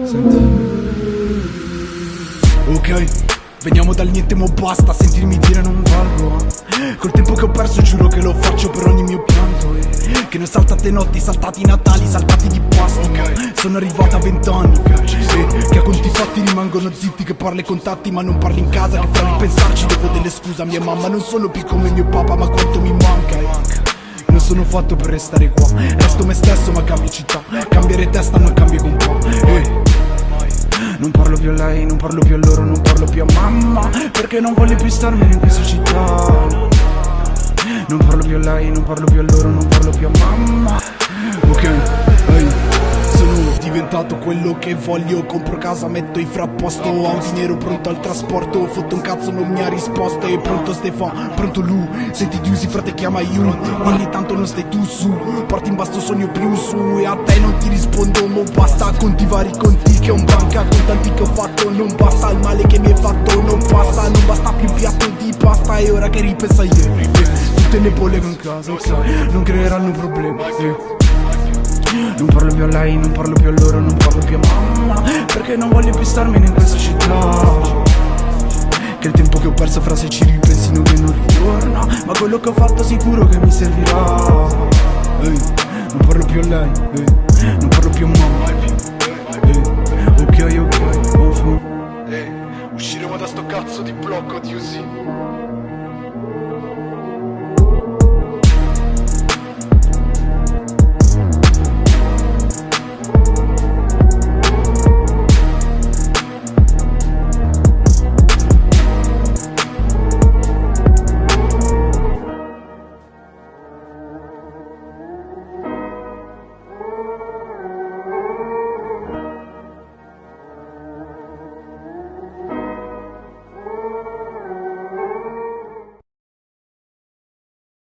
Senti. Ok, veniamo dal niente mo basta sentirmi dire non valgo. Col tempo che ho perso giuro che lo faccio per ogni mio pianto. Che ne ho saltate notti, saltati Natali, saltati di pasto. Sono arrivata a 20 anni che a conti fatti rimangono zitti. Che parli ai contatti ma non parli in casa. Che fra ripensarci devo delle scuse a mia mamma. Non sono più come mio papà ma quanto mi manca. Non sono fatto per restare qua. Resto me stesso ma cambio città. Cambiare testa non cambio un po'. Non parlo più a lei, non parlo più a loro, non parlo più a mamma, perché non voglio più starmene in questa città. Non parlo più a lei, non parlo più a loro, non parlo più a mamma. Ok, hey. Sono diventato quello che voglio. Compro casa, metto i frapposto. Ho un dinero pronto al trasporto. Fotto un cazzo non mi ha risposto. E pronto Stefan, pronto Lu. Senti Diusi frate chiama io. Ogni tanto non stai tu su. Porti in basso sogno più su. E a te non ti rispondo. Mo basta conti vari conti che ho in banca. Con tanti che ho fatto non basta. Il male che mi hai fatto non passa. Non basta più un piatto di pasta. E ora che ripensa ieri tutte le bolle con casa, ok, non creeranno problemi. Non parlo più a lei, non parlo più a loro, non parlo più a mamma, perché non voglio più starmene in questa città. Che il tempo che ho perso fra se ci ripensi non ritorna, ma quello che ho fatto sicuro che mi servirà. Non parlo più a lei, non parlo più a mamma,